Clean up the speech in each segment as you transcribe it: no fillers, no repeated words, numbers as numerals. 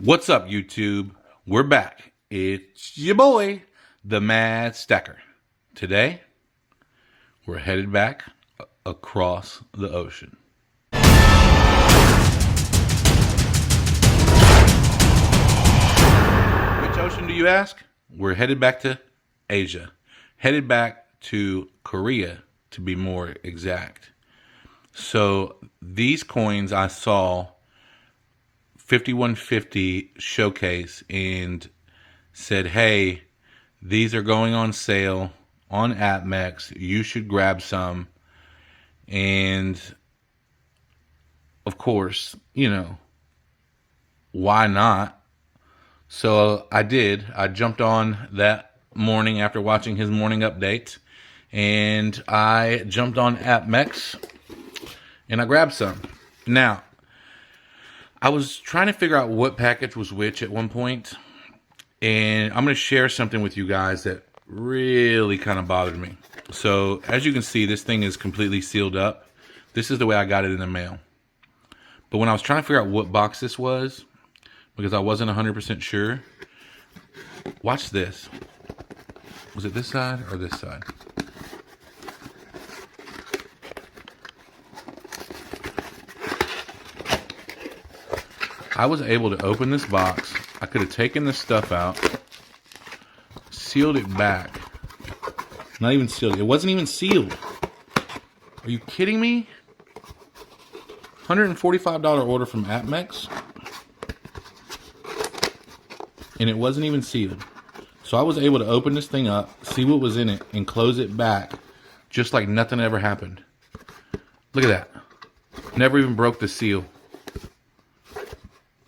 What's up, YouTube? We're back. It's your boy, the Mad Stacker. Today, we're headed back across the ocean. Which ocean do you ask? We're headed back to Asia. Headed back to Korea, to be more exact. So, these coins I saw 5150 showcase and said, hey, these are going on sale on AppMex. You should grab some. And of course, why not? So I did. I jumped on that morning after watching his morning update, and I jumped on AppMex and I grabbed some. Now, I was trying to figure out what package was which at one point, and I'm going to share something with you guys that really kind of bothered me. So, as you can see, this thing is completely sealed up. This is the way I got it in the mail. But when I was trying to figure out what box this was, because I wasn't 100% sure, watch this. Was it this side or this side? I was able to open this box. I could have taken this stuff out, sealed it back. Not even sealed. It wasn't even sealed. Are you kidding me? $145 order from AppMex. And it wasn't even sealed. So I was able to open this thing up, see what was in it, and close it back just like nothing ever happened. Look at that. Never even broke the seal.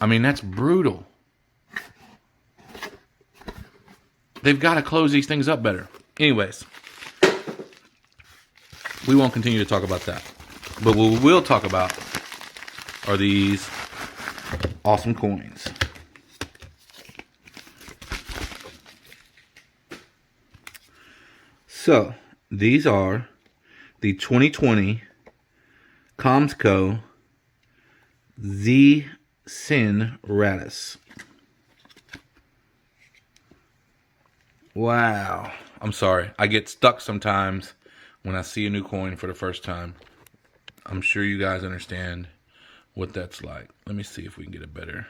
I mean, that's brutal. They've got to close these things up better. Anyways, we won't continue to talk about that. But what we will talk about are these awesome coins. So, these are the 2020 KOMSCO Z Sin Radis. Wow. I'm sorry. I get stuck sometimes when I see a new coin for the first time. I'm sure you guys understand what that's like. Let me see if we can get a better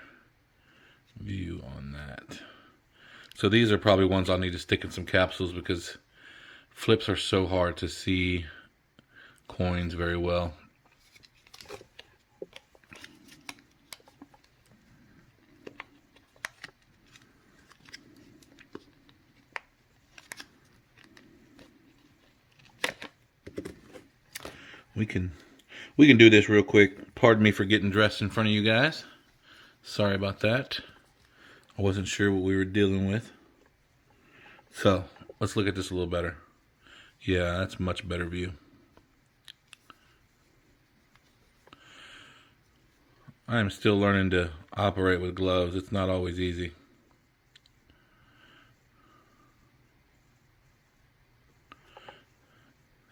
view on that. So these are probably ones I'll need to stick in some capsules because flips are so hard to see coins very well. We can do this real quick. Pardon me for getting dressed in front of you guys. Sorry about that. I wasn't sure what we were dealing with. So, let's look at this a little better. Yeah, that's a much better view. I am still learning to operate with gloves. It's not always easy.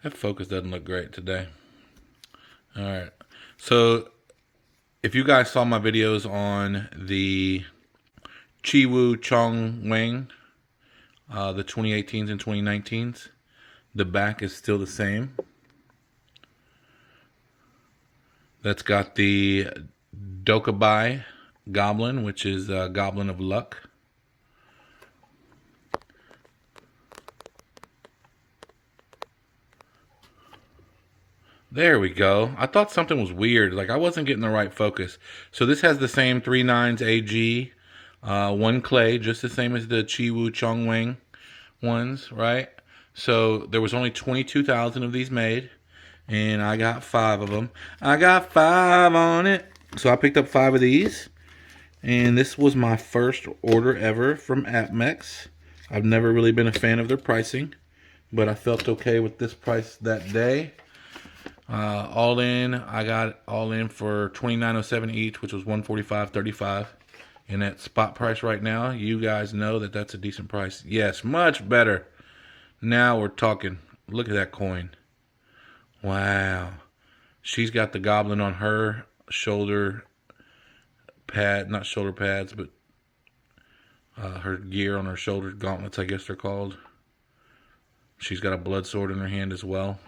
That focus doesn't look great today. Alright, so if you guys saw my videos on the Chiwoo Chong Wang, the 2018s and 2019s, the back is still the same. That's got the Dokubai Goblin, which is Goblin of Luck. There we go. I thought something was weird. Like I wasn't getting the right focus. So this has the same 3 9s AG, 1 clay, just the same as the Chiwoo Chong Wang ones, right? So there was only 22,000 of these made, and I got 5 of them. I got 5 on it. So I picked up 5 of these, and this was my first order ever from AppMex. I've never really been a fan of their pricing, but I felt okay with this price that day. All in, I got all in for $29.07 each, which was $145.35. And at spot price right now, you guys know that that's a decent price. Yes, much better. Now we're talking. Look at that coin. Wow. She's got the goblin on her shoulder pad, not shoulder pads, but her gear on her shoulder, gauntlets, I guess they're called. She's got a blood sword in her hand as well.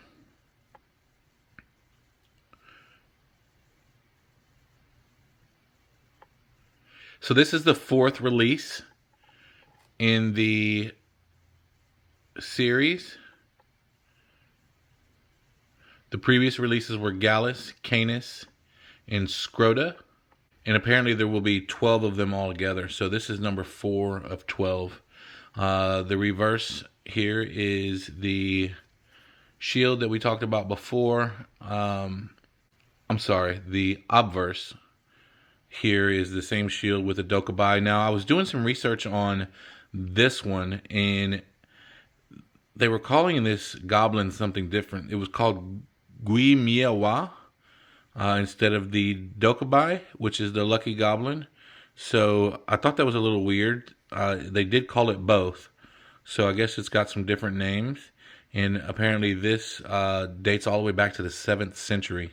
So this is the 4th release in the series. The previous releases were Gallus, Canis, and Scrota. And apparently there will be 12 of them all together. So this is number 4 of 12. The reverse here is the shield that we talked about before. I'm sorry, the obverse here is the same shield with the Dokubai. Now, I was doing some research on this one, and they were calling this goblin something different. It was called Gui Miawa instead of the Dokubai, which is the lucky goblin. So I thought that was a little weird. They did call it both. So I guess it's got some different names. And apparently this dates all the way back to the 7th century.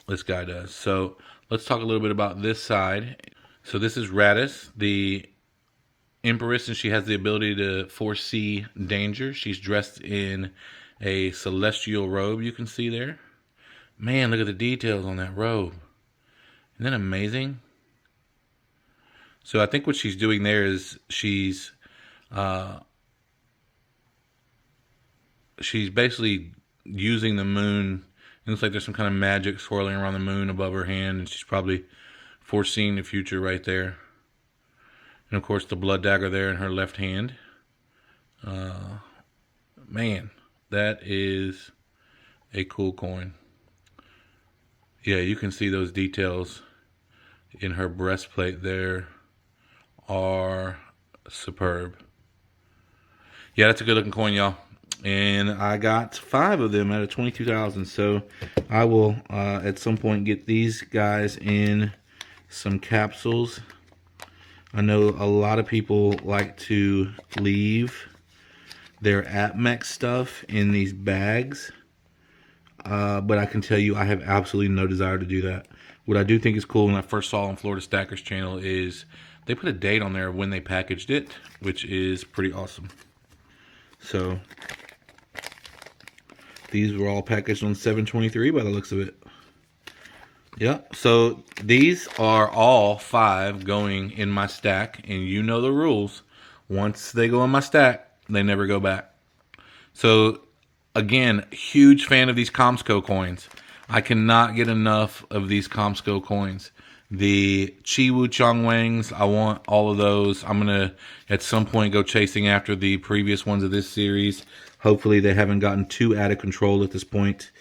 This guy does. So let's talk a little bit about this side. So this is Radis, the Empress, and she has the ability to foresee danger. She's dressed in a celestial robe, you can see there. Man, look at the details on that robe. Isn't that amazing? So I think what she's doing there is she's basically using the moon. It looks like there's some kind of magic swirling around the moon above her hand, and she's probably foreseeing the future right there. And of course the blood dagger there in her left hand. Man, that is a cool coin. Yeah, you can see those details in her breastplate there are superb. Yeah, that's a good looking coin, y'all. And I got 5 of them out of 22,000. So I will at some point get these guys in some capsules. I know a lot of people like to leave their APMEX stuff in these bags. But I can tell you I have absolutely no desire to do that. What I do think is cool when I first saw on Florida Stacker's channel is they put a date on there when they packaged it, which is pretty awesome. So these were all packaged on 7/23 by the looks of it. Yeah, so these are all 5 going in my stack, and you know the rules. Once they go in my stack, they never go back. So again, huge fan of these KOMSCO coins. I cannot get enough of these KOMSCO coins. The Chi-Wu Chongwangs, I want all of those. I'm going to, at some point, go chasing after the previous ones of this series. Hopefully they haven't gotten too out of control at this point,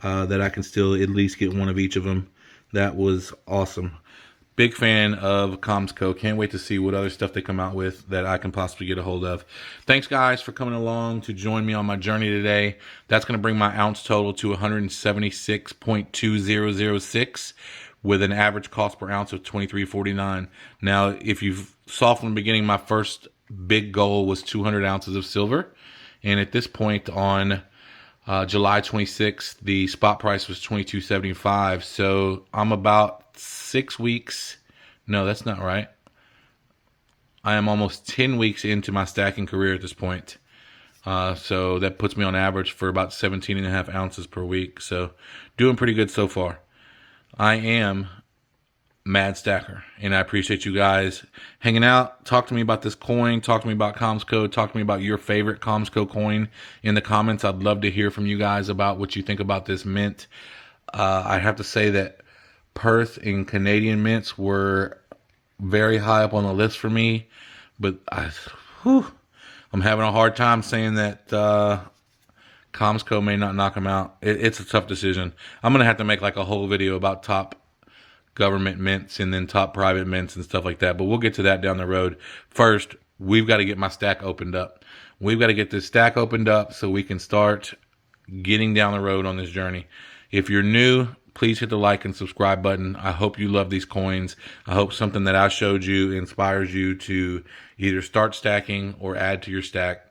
that I can still at least get one of each of them. That was awesome. Big fan of KOMSCO. Can't wait to see what other stuff they come out with that I can possibly get a hold of. Thanks, guys, for coming along to join me on my journey today. That's going to bring my ounce total to 176.2006 with an average cost per ounce of $23.49. Now, if you saw from the beginning, my first big goal was 200 ounces of silver. And at this point on July 26th, the spot price was $22.75. So I'm about 6 weeks. No, that's not right. I am almost 10 weeks into my stacking career at this point. So that puts me on average for about 17.5 ounces per week. So doing pretty good so far. I am Mad Stacker, and I appreciate you guys hanging out. Talk to me about this coin. Talk to me about KOMSCO. Talk to me about your favorite KOMSCO coin in the comments. I'd love to hear from you guys about what you think about this mint. I have to say that Perth and Canadian mints were very high up on the list for me, but I'm having a hard time saying that KOMSCO may not knock them out. It's a tough decision. I'm going to have to make like a whole video about top government mints and then top private mints and stuff like that, but we'll get to that down the road. First, we've got to get my stack opened up. We've got to get this stack opened up so we can start getting down the road on this journey. If you're new, please hit the like and subscribe button. I hope you love these coins. I hope something that I showed you inspires you to either start stacking or add to your stack,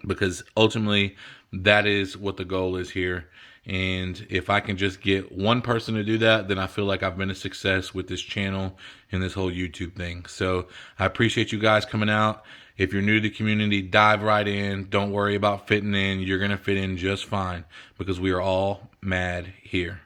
because ultimately that is what the goal is here. And if I can just get one person to do that, then I feel like I've been a success with this channel and this whole YouTube thing. So I appreciate you guys coming out. If you're new to the community, dive right in. Don't worry about fitting in. You're going to fit in just fine because we are all mad here.